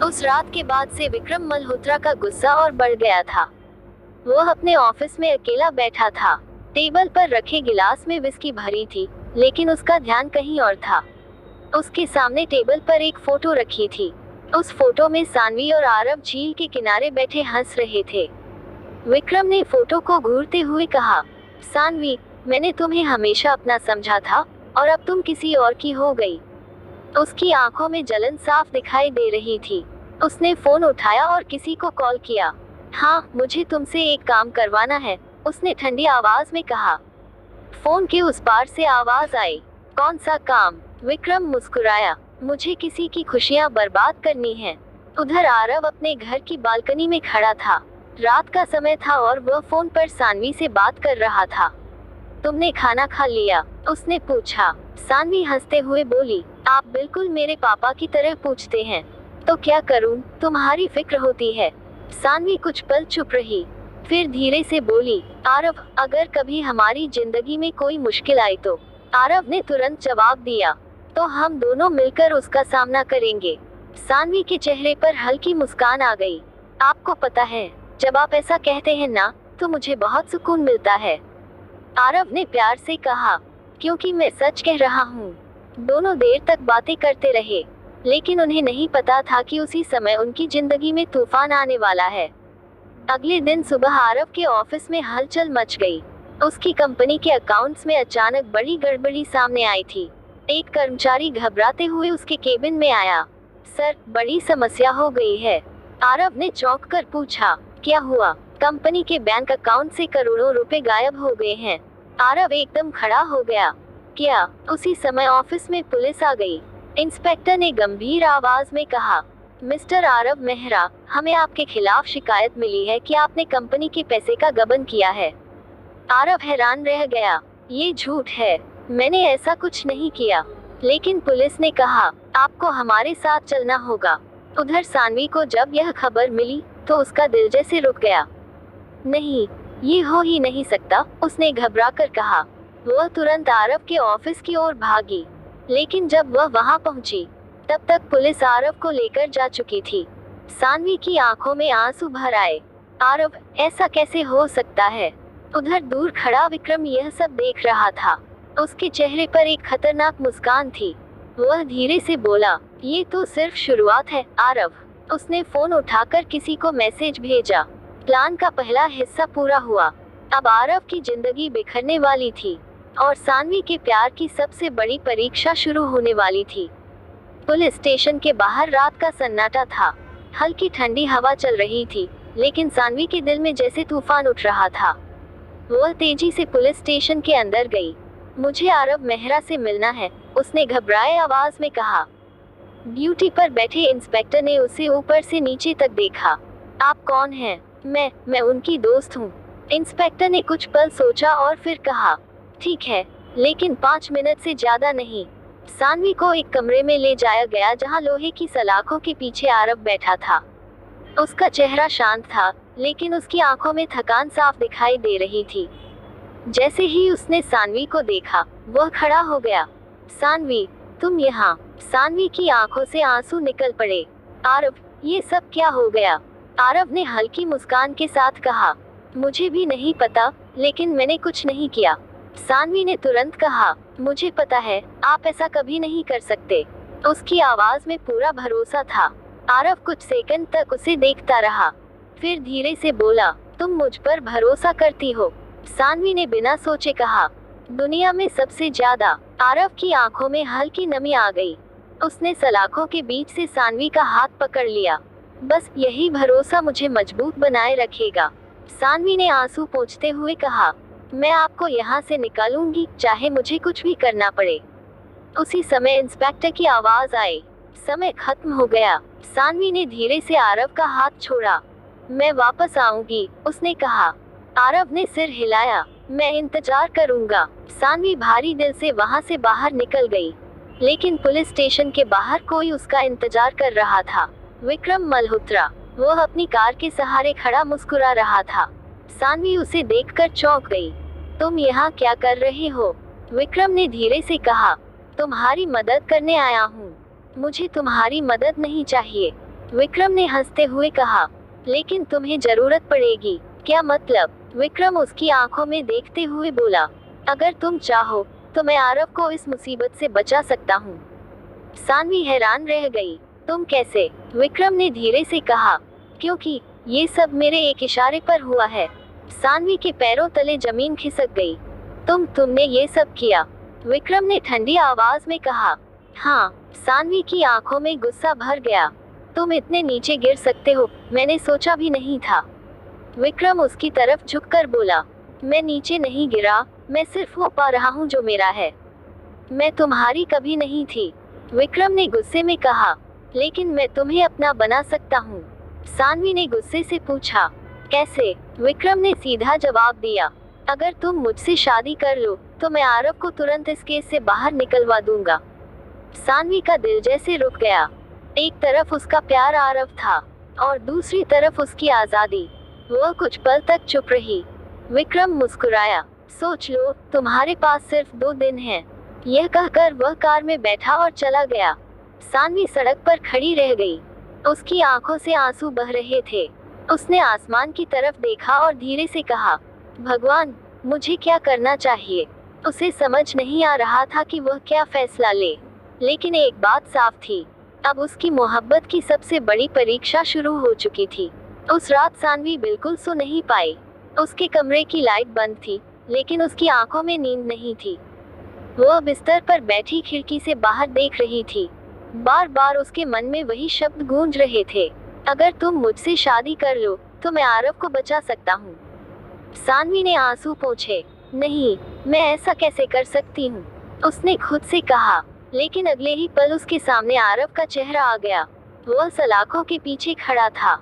उस रात के बाद से विक्रम मल्होत्रा का गुस्सा और बढ़ गया था। वो अपने ऑफिस में अकेला बैठा था। टेबल पर रखे गिलास में विस्की भरी थी, लेकिन उसका ध्यान कहीं और था। उसके सामने टेबल पर एक फोटो रखी थी। उस फोटो में सानवी और आरव झील के किनारे बैठे हंस रहे थे। विक्रम ने फोटो को घूरते हुए कहा, सानवी, मैंने तुम्हें हमेशा अपना समझा था और अब तुम किसी और की हो गई। उसकी आंखों में जलन साफ दिखाई दे रही थी। उसने फोन उठाया और किसी को कॉल किया। हाँ, मुझे तुमसे एक काम करवाना है, उसने ठंडी आवाज में कहा। फोन के उस पार से आवाज आई, कौन सा काम? विक्रम मुस्कुराया, मुझे किसी की खुशियां बर्बाद करनी है। उधर आरव अपने घर की बालकनी में खड़ा था। रात का समय था और वह फोन पर सानवी से बात कर रहा था। तुमने खाना खा लिया? उसने पूछा। सानवी हंसते हुए बोली, आप बिल्कुल मेरे पापा की तरह पूछते हैं। तो क्या करूं, तुम्हारी फिक्र होती है। सानवी कुछ पल चुप रही, फिर धीरे से बोली, आरव, अगर कभी हमारी जिंदगी में कोई मुश्किल आई तो? आरव ने तुरंत जवाब दिया, तो हम दोनों मिलकर उसका सामना करेंगे। सानवी के चेहरे पर हल्की मुस्कान आ गई। आपको पता है, जब आप ऐसा कहते हैं ना, तो मुझे बहुत सुकून मिलता है। आरव ने प्यार से कहा, क्योंकि मैं सच कह रहा हूँ। दोनों देर तक बातें करते रहे, लेकिन उन्हें नहीं पता था कि उसी समय उनकी जिंदगी में तूफान आने वाला है। अगले दिन सुबह आरव के ऑफिस में हलचल मच गई। उसकी कंपनी के अकाउंट्स में अचानक बड़ी गड़बड़ी सामने आई थी। एक कर्मचारी घबराते हुए उसके केबिन में आया। सर, बड़ी समस्या हो गई है। आरव ने चौंक कर पूछा, क्या हुआ? कंपनी के बैंक अकाउंट से करोड़ों रुपए गायब हो गए हैं। आरव एकदम खड़ा हो गया। क्या? उसी समय ऑफिस में पुलिस आ गई। इंस्पेक्टर ने गंभीर आवाज में कहा, मिस्टर आरव मेहरा, हमें आपके खिलाफ शिकायत मिली है कि आपने कंपनी के पैसे का गबन किया है। आरव हैरान रह गया, ये झूठ है, मैंने ऐसा कुछ नहीं किया। लेकिन पुलिस ने कहा, आपको हमारे साथ चलना होगा। उधर सानवी को जब यह खबर मिली तो उसका दिल जैसे रुक गया। नहीं, ये हो ही नहीं सकता, उसने घबरा कर कहा। वह तुरंत आरव के ऑफिस की ओर भागी, लेकिन जब वह वहां पहुंची, तब तक पुलिस आरव को लेकर जा चुकी थी। सानवी की आंखों में आंसू भर आए। आरव, ऐसा कैसे हो सकता है? उधर दूर खड़ा विक्रम यह सब देख रहा था। उसके चेहरे पर एक खतरनाक मुस्कान थी। वह धीरे से बोला, ये तो सिर्फ शुरुआत है आरव। उसने फोन उठाकर किसी को मैसेज भेजा। प्लान का पहला हिस्सा पूरा हुआ। अब आरव की जिंदगी बिखरने वाली थी और सानवी के प्यार की सबसे बड़ी परीक्षा शुरू होने वाली थी। पुलिस स्टेशन के बाहर रात का सन्नाटा था। हल्की ठंडी हवा चल रही थी, लेकिन सानवी के दिल में जैसे तूफान उठ रहा था। वह तेजी से पुलिस स्टेशन के अंदर गई। मुझे आरव मेहरा से मिलना है, उसने घबराए आवाज में कहा। ड्यूटी पर बैठे इंस्पेक्टर ने उसे ऊपर से नीचे तक देखा। आप कौन हैं? मैं उनकी दोस्त हूँ। इंस्पेक्टर ने कुछ पल सोचा और फिर कहा, ठीक है, लेकिन 5 मिनट से ज्यादा नहीं। सानवी को एक कमरे में ले जाया गया जहां लोहे की सलाखों के पीछे आरव बैठा था। उसका चेहरा शांत था, लेकिन उसकी आंखों में थकान साफ दिखाई दे रही थी। जैसे ही उसने सानवी को देखा, वह खड़ा हो गया। सानवी, तुम यहाँ? सानवी की आंखों से आंसू निकल पड़े। आरव, ये सब क्या हो गया? आरव ने हल्की मुस्कान के साथ कहा, मुझे भी नहीं पता, लेकिन मैंने कुछ नहीं किया। सानवी ने तुरंत कहा, मुझे पता है, आप ऐसा कभी नहीं कर सकते। उसकी आवाज में पूरा भरोसा था। आरव कुछ सेकंड तक उसे देखता रहा, फिर धीरे से बोला, तुम मुझ पर भरोसा करती हो? सानवी ने बिना सोचे कहा, दुनिया में सबसे ज्यादा। आरव की आंखों में हल्की नमी आ गई। उसने सलाखों के बीच से सानवी का हाथ पकड़ लिया। बस यही भरोसा मुझे मजबूत बनाए रखेगा। सानवी ने आंसू पोंछते हुए कहा, मैं आपको यहाँ से निकालूंगी, चाहे मुझे कुछ भी करना पड़े। उसी समय इंस्पेक्टर की आवाज आई, समय खत्म हो गया। सानवी ने धीरे से आरव का हाथ छोड़ा। मैं वापस आऊंगी, उसने कहा। आरव ने सिर हिलाया, मैं इंतजार करूंगा। सानवी भारी दिल से वहां से बाहर निकल गई, लेकिन पुलिस स्टेशन के बाहर कोई उसका इंतजार कर रहा था। विक्रम मल्होत्रा। वह अपनी कार के सहारे खड़ा मुस्कुरा रहा था। सानवी उसे देखकर चौंक गई। तुम यहाँ क्या कर रहे हो? विक्रम ने धीरे से कहा, तुम्हारी मदद करने आया हूँ। मुझे तुम्हारी मदद नहीं चाहिए। विक्रम ने हंसते हुए कहा, लेकिन तुम्हें जरूरत पड़ेगी। क्या मतलब? विक्रम उसकी आंखों में देखते हुए बोला, अगर तुम चाहो तो मैं आरव को इस मुसीबत से बचा सकता हूँ। सानवी हैरान रह गई। तुम कैसे? विक्रम ने धीरे से कहा, क्योंकि ये सब मेरे एक इशारे पर हुआ है। सानवी के पैरों तले जमीन खिसक गई। तुमने ये सब किया? विक्रम ने ठंडी आवाज में कहा। हाँ। सानवी की आंखों में गुस्सा भर गया। तुम इतने नीचे गिर सकते हो, मैंने सोचा भी नहीं था। विक्रम उसकी तरफ झुककर बोला, मैं नीचे नहीं गिरा, मैं सिर्फ वो पा रहा हूँ जो मेरा है। मैं तुम्हारी कभी नहीं थी। विक्रम ने गुस्से में कहा, लेकिन मैं तुम्हें अपना बना सकता हूँ। सानवी ने गुस्से से पूछा, कैसे? विक्रम ने सीधा जवाब दिया, अगर तुम मुझसे शादी कर लो तो मैं आरव को तुरंत इस केस से बाहर निकलवा दूंगा। सानवी का दिल जैसे रुक गया। एक तरफ उसका प्यार आरव था और दूसरी तरफ उसकी आजादी। वह कुछ पल तक चुप रही। विक्रम मुस्कुराया, सोच लो, तुम्हारे पास सिर्फ 2 दिन हैं। यह कहकर वह कार में बैठा और चला गया। सानवी सड़क पर खड़ी रह गई। उसकी आंखों से आंसू बह रहे थे। उसने आसमान की तरफ देखा और धीरे से कहा, भगवान, मुझे क्या करना चाहिए? उसे समझ नहीं आ रहा था कि वह क्या फैसला ले, लेकिन एक बात साफ थी, अब उसकी मोहब्बत की सबसे बड़ी परीक्षा शुरू हो चुकी थी। उस रात सानवी बिल्कुल सो नहीं पाई। उसके कमरे की लाइट बंद थी, लेकिन उसकी आंखों में नींद नहीं थी। वह बिस्तर पर बैठी खिड़की से बाहर देख रही थी। बार बार उसके मन में वही शब्द गूंज रहे थे, अगर तुम मुझसे शादी कर लो तो मैं आरव को बचा सकता हूँ। सानवी ने आंसू पोंछे, नहीं, मैं ऐसा कैसे कर सकती हूँ, उसने खुद से कहा। लेकिन अगले ही पल उसके सामने आरव का चेहरा आ गया। वह सलाखों के पीछे खड़ा था।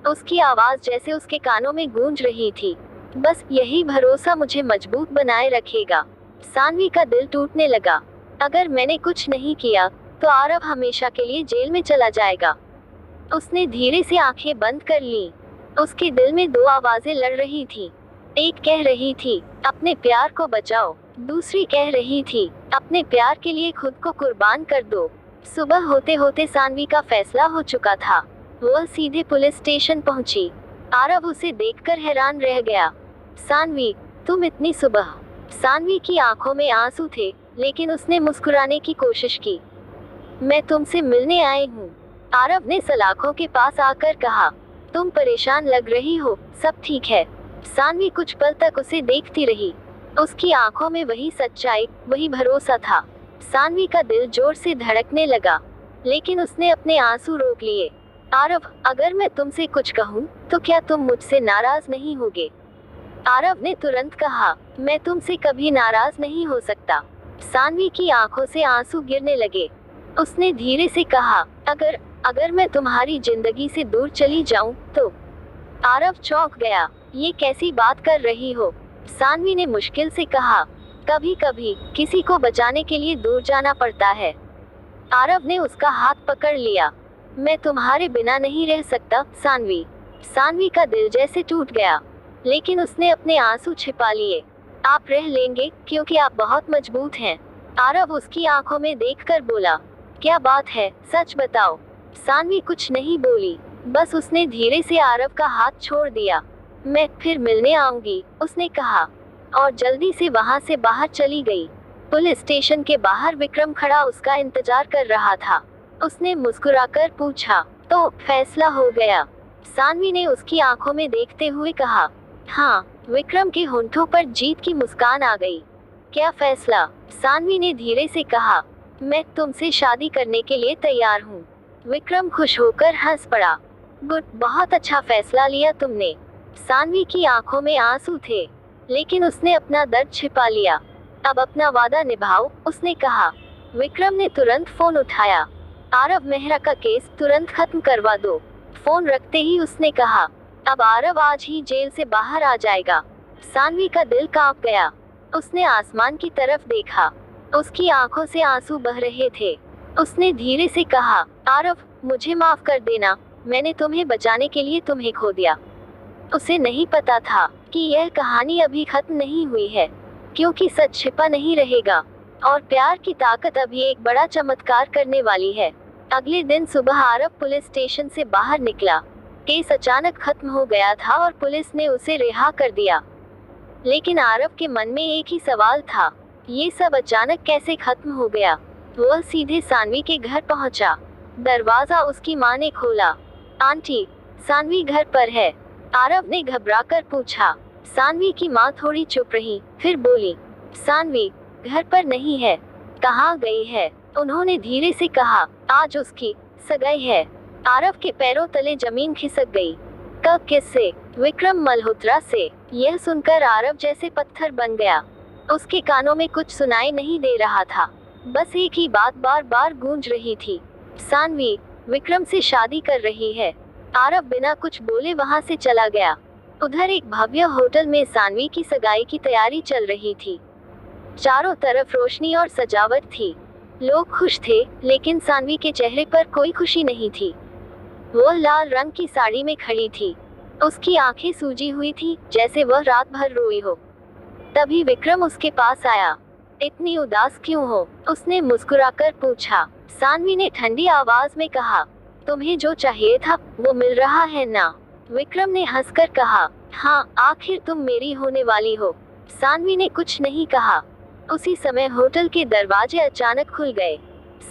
उसकी आवाज जैसे उसके कानों में गूंज रही थी, बस यही भरोसा मुझे मजबूत बनाए रखेगा। सानवी का दिल टूटने लगा। अगर मैंने कुछ नहीं किया तो आरव हमेशा के लिए जेल में चला जाएगा। उसने धीरे से आंखें बंद कर ली। उसके दिल में 2 आवाजें लड़ रही थी। एक कह रही थी, अपने प्यार को बचाओ। दूसरी कह रही थी, अपने प्यार के लिए खुद को कुर्बान कर दो। सुबह होते होते सानवी का फैसला हो चुका था। वह सीधे पुलिस स्टेशन पहुंची। आरव उसे देखकर हैरान रह गया। सानवी, तुम इतनी सुबह? सानवी की आंखों में आंसू थे, लेकिन उसने मुस्कुराने की कोशिश की। मैं तुमसे मिलने आई हूँ, आरव ने सलाखों के पास आकर कहा। तुम परेशान लग रही हो, सब ठीक है? सानवी कुछ पल तक उसे देखती रही। उसकी आंखों में वही सच्चाई, वही भरोसा था। सानवी का दिल जोर से धड़कने लगा, लेकिन उसने अपने आंसू रोक लिए। आरव, अगर मैं तुमसे कुछ कहूँ तो क्या तुम मुझसे नाराज नहीं होगे? आरव ने तुरंत कहा, मैं तुमसे कभी नाराज नहीं हो सकता। सानवी की आंखों से आंसू गिरने लगे। उसने धीरे से कहा, अगर मैं तुम्हारी जिंदगी से दूर चली जाऊं तो? आरव चौंक गया। ये कैसी बात कर रही हो? सानवी ने मुश्किल से कहा, कभी कभी किसी को बचाने के लिए दूर जाना पड़ता है। आरव ने उसका हाथ पकड़ लिया। मैं तुम्हारे बिना नहीं रह सकता, सानवी। सानवी का दिल जैसे टूट गया, लेकिन उसने अपने आंसू छिपा लिए। आप रह लेंगे क्योंकि आप बहुत मजबूत हैं, आरव उसकी आंखों में देखकर बोला। क्या बात है, सच बताओ। सानवी कुछ नहीं बोली, बस उसने धीरे से आरव का हाथ छोड़ दिया। मैं फिर मिलने आऊंगी, उसने कहा, और जल्दी से वहां से बाहर चली गई। पुलिस स्टेशन के बाहर विक्रम खड़ा उसका इंतजार कर रहा था। उसने मुस्कुराकर पूछा, तो फैसला हो गया? सानवी ने उसकी आंखों में देखते हुए कहा, हाँ। विक्रम के होंठों पर जीत की मुस्कान आ गई। क्या फैसला? सानवी ने धीरे से कहा, मैं तुमसे शादी करने के लिए तैयार हूँ। विक्रम खुश होकर हंस पड़ा। गुड, बहुत अच्छा फैसला लिया तुमने। सानवी की आंखों में आंसू थे, लेकिन उसने अपना दर्द छिपा लिया। अब अपना वादा निभाओ, उसने कहा। विक्रम ने तुरंत फोन उठाया। आरव मेहरा का केस तुरंत खत्म करवा दो। फोन रखते ही उसने कहा, अब आरव आज ही जेल से बाहर आ जाएगा। सानवी का दिल कांप गया। उसने आसमान की तरफ देखा। उसकी आंखों से आंसू बह रहे थे। उसने धीरे से कहा, आरव, मुझे माफ कर देना, मैंने तुम्हें बचाने के लिए तुम्हें खो दिया। उसे नहीं पता था कि यह कहानी अभी खत्म नहीं हुई है, क्योंकि सच छिपा नहीं रहेगा और प्यार की ताकत अभी एक बड़ा चमत्कार करने वाली है। अगले दिन सुबह आरव पुलिस स्टेशन से बाहर निकला। केस अचानक खत्म हो गया था और पुलिस ने उसे रिहा कर दिया। लेकिन आरव के मन में एक ही सवाल था, ये सब अचानक कैसे खत्म हो गया। वह सीधे सानवी के घर पहुंचा। दरवाजा उसकी मां ने खोला। आंटी, सानवी घर पर है? आरव ने घबराकर पूछा। सानवी की मां थोड़ी चुप रही, फिर बोली, सानवी घर पर नहीं है। कहाँ गई है? उन्होंने धीरे से कहा, आज उसकी सगाई है। आरव के पैरों तले जमीन खिसक गई। कब, किससे? विक्रम मल्होत्रा से। यह सुनकर आरव जैसे पत्थर बन गया। उसके कानों में कुछ सुनाई नहीं दे रहा था, बस एक ही बात बार बार गूंज रही थी, सानवी विक्रम से शादी कर रही है। आरव बिना कुछ बोले वहां से चला गया। उधर एक भव्य होटल में सानवी की सगाई की तैयारी चल रही थी। चारों तरफ रोशनी और सजावट थी। लोग खुश थे, लेकिन सानवी के चेहरे पर कोई खुशी नहीं थी। वो लाल रंग की साड़ी में खड़ी थी। उसकी आंखें सूजी हुई थी, जैसे वह रात भर रोई हो। तभी विक्रम उसके पास आया। इतनी उदास क्यों हो? उसने मुस्कुराकर पूछा। सानवी ने ठंडी आवाज में कहा, तुम्हें जो चाहिए था वो मिल रहा है ना? विक्रम ने हंसकर कहा, हाँ, आखिर तुम मेरी होने वाली हो। सानवी ने कुछ नहीं कहा। उसी समय होटल के दरवाजे अचानक खुल गए।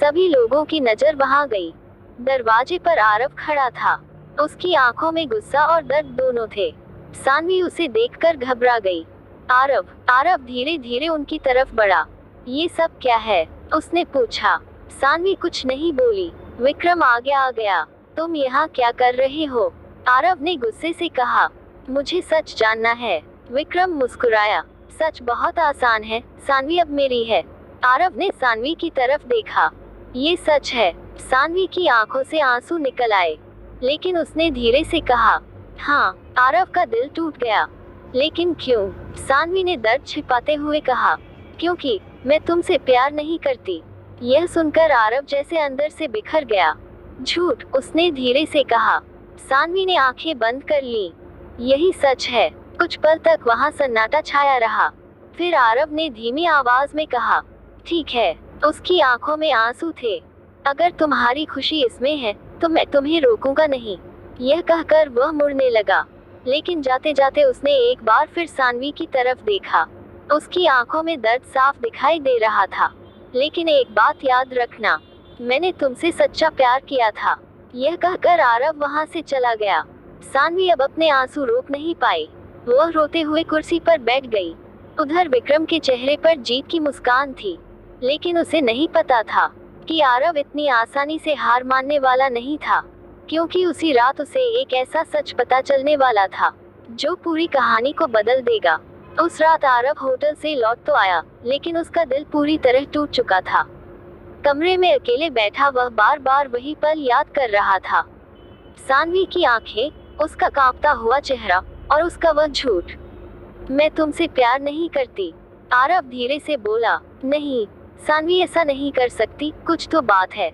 सभी लोगों की नजर वहां गई। दरवाजे पर आरव खड़ा था। उसकी आंखों में गुस्सा और दर्द दोनों थे। सानवी उसे देखकर घबरा गई। आरव धीरे धीरे उनकी तरफ बढ़ा। ये सब क्या है? उसने पूछा। सानवी कुछ नहीं बोली। विक्रम आगे आ गया। तुम यहाँ क्या कर रहे हो? आरव ने गुस्से से कहा। मुझे सच जानना है। विक्रम मुस्कुराया। सच बहुत आसान है, सानवी अब मेरी है। आरव ने सानवी की तरफ देखा। ये सच है। सानवी की आंखों से आंसू निकल आए, लेकिन उसने धीरे से कहा, हाँ। आरव का दिल टूट गया। लेकिन क्यों? सानवी ने दर्द छिपाते हुए कहा, क्योंकि मैं तुमसे प्यार नहीं करती। यह सुनकर आरव जैसे अंदर से बिखर गया। झूठ, उसने धीरे से कहा। सानवी ने आंखें बंद कर ली। यही सच है। कुछ पल तक वहां सन्नाटा छाया रहा। फिर आरव ने धीमी आवाज में कहा, ठीक है। उसकी आंखों में आंसू थे। अगर तुम्हारी खुशी इसमें है तो मैं तुम्हें रोकूंगा नहीं। यह कहकर वह मुड़ने लगा, लेकिन जाते जाते उसने एक बार फिर सानवी की तरफ देखा। उसकी आंखों में दर्द साफ दिखाई दे रहा था। लेकिन एक बात याद रखना, मैंने तुमसे सच्चा प्यार किया था। यह कहकर आरव वहां से चला गया। सानवी अब अपने आंसू रोक नहीं पाई। वह रोते हुए कुर्सी पर बैठ गई। उधर विक्रम के चेहरे पर जीत की मुस्कान थी, लेकिन उसे नहीं पता था कि आरव इतनी आसानी से हार मानने वाला नहीं था, क्योंकि उसी रात उसे एक ऐसा सच पता चलने वाला था जो पूरी कहानी को बदल देगा। उस रात आरव होटल से लौट तो आया, लेकिन उसका दिल पूरी तरह टूट चुका था। कमरे में अकेले बैठा वह बार बार वही पल याद कर रहा था। सानवी की आंखें, उसका कांपता हुआ चेहरा और उसका वह झूठ। मैं तुमसे प्यार नहीं करती। आरव धीरे से बोला। नहीं सानवी, ऐसा नहीं कर सकती, कुछ तो बात है।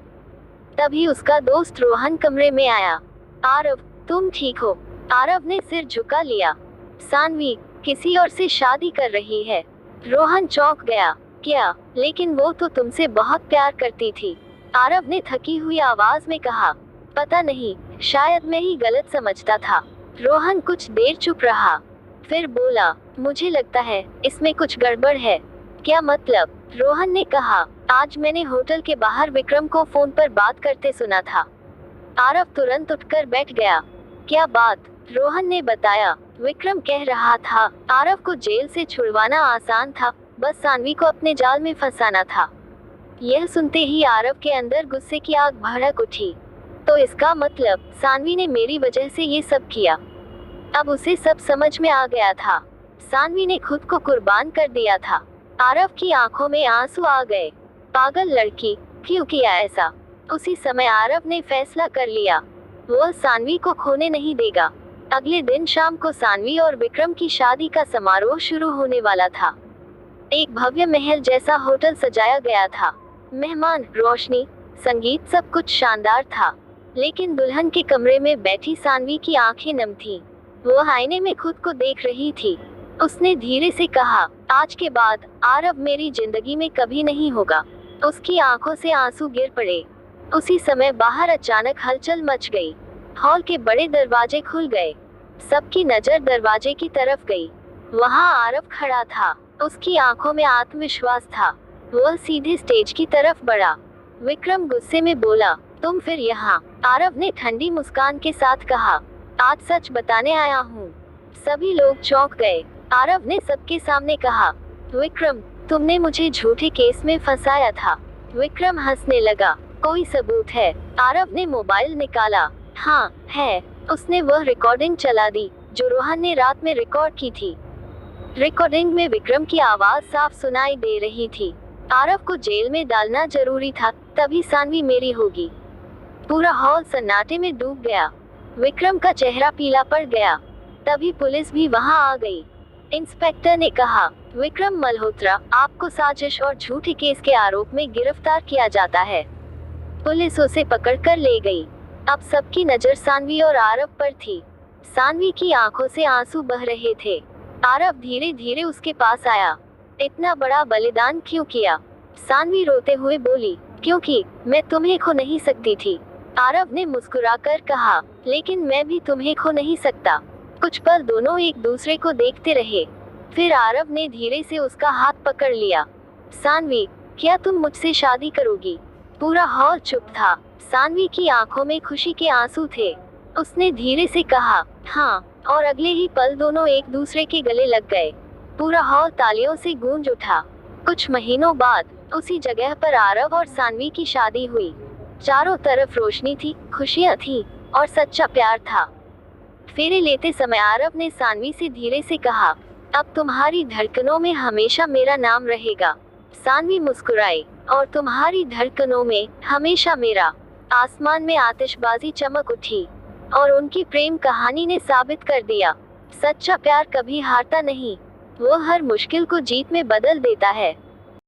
तभी उसका दोस्त रोहन कमरे में आया। आरव, तुम ठीक हो? आरव ने सिर झुका लिया। सानवी किसी और से शादी कर रही है। रोहन चौंक गया। क्या? लेकिन वो तो तुमसे बहुत प्यार करती थी। आरव ने थकी हुई आवाज में कहा। पता नहीं, शायद मैं ही गलत समझता था। रोहन कुछ देर चुप रहा, फिर बोला, मुझे लगता है इसमें कुछ गड़बड़ है। क्या मतलब? रोहन ने कहा। आज मैंने होटल के बाहर विक्रम को फोन पर बात करते सुना था। आरव तुरंत उठकर बैठ गया। क्या बात? रोहन ने बताया। विक्रम कह रहा था आरव को जेल से छुड़वाना आसान था, बस सानवी को अपने जाल में फंसाना था। यह सुनते ही आरव के अंदर गुस्से की आग भड़क उठी। तो इसका मतलब सानवी ने मेरी वजह से ये सब किया। अब उसे सब समझ में आ गया था। सानवी ने खुद को कुर्बान कर दिया था। आरव की आंखों में आंसू आ गए। पागल लड़की, क्यों किया ऐसा? उसी समय आरव ने फैसला कर लिया, वह सानवी को खोने नहीं देगा। अगले दिन शाम को सानवी और विक्रम की शादी का समारोह शुरू होने वाला था। एक भव्य महल जैसा होटल सजाया गया था। मेहमान, रोशनी, संगीत, सब कुछ शानदार था। लेकिन दुल्हन के कमरे में बैठी सानवी की आंखें नम थीं। वो आईने में खुद को देख रही थी। उसने धीरे से कहा, आज के बाद आरव मेरी जिंदगी में कभी नहीं होगा। उसकी आंखों से आंसू गिर पड़े। उसी समय बाहर अचानक हलचल मच गई। हॉल के बड़े दरवाजे खुल गए। सबकी नजर दरवाजे की तरफ गई। वहां आरव खड़ा था। उसकी आंखों में आत्मविश्वास था। वह सीधे स्टेज की तरफ बढ़ा। विक्रम गुस्से में बोला, तुम फिर यहाँ? आरव ने ठंडी मुस्कान के साथ कहा, आज सच बताने आया हूँ। सभी लोग चौंक गए। आरव ने सबके सामने कहा, विक्रम, तुमने मुझे झूठे केस में फंसाया था। विक्रम हंसने लगा, कोई सबूत है? आरव ने मोबाइल निकाला। हाँ है। उसने वह रिकॉर्डिंग चला दी जो रोहन ने रात में रिकॉर्ड की थी। रिकॉर्डिंग में विक्रम की आवाज साफ सुनाई दे रही थी। आरव को जेल में डालना जरूरी था, तभी सानवी मेरी होगी। पूरा हॉल सन्नाटे में डूब गया। विक्रम का चेहरा पीला पड़ गया। तभी पुलिस भी वहां आ गई। इंस्पेक्टर ने कहा, विक्रम मल्होत्रा, आपको साजिश और झूठे केस के आरोप में गिरफ्तार किया जाता है। पुलिस उसे पकड़कर ले गई। अब सबकी नजर सानवी और आरव पर थी। सानवी की आंखों से आंसू बह रहे थे। आरव धीरे धीरे उसके पास आया। इतना बड़ा बलिदान क्यों किया? सानवी रोते हुए बोली, क्योंकि मैं तुम्हें खो नहीं सकती थी। आरव ने मुस्कुराकर कहा, लेकिन मैं भी तुम्हें खो नहीं सकता। कुछ पल दोनों एक दूसरे को देखते रहे। फिर आरव ने धीरे से उसका हाथ पकड़ लिया। सानवी, क्या तुम मुझसे शादी करोगी? पूरा हॉल चुप था। सानवी की आंखों में खुशी के आंसू थे। उसने धीरे से कहा, हाँ, और अगले ही पल दोनों एक दूसरे के गले लग गए। पूरा हॉल तालियों से गूंज उठा। कुछ महीनों बाद उसी जगह पर आरव और सानवी की शादी हुई। चारों तरफ रोशनी थी, खुशियां थी और सच्चा प्यार था। फेरे लेते समय आरव ने सानवी से धीरे से कहा, अब तुम्हारी धड़कनों में हमेशा मेरा नाम रहेगा। सानवी मुस्कुराई, और तुम्हारी धड़कनों में हमेशा मेरा। आसमान में आतिशबाजी चमक उठी और उनकी प्रेम कहानी ने साबित कर दिया, सच्चा प्यार कभी हारता नहीं। वो हर मुश्किल को जीत में बदल देता है।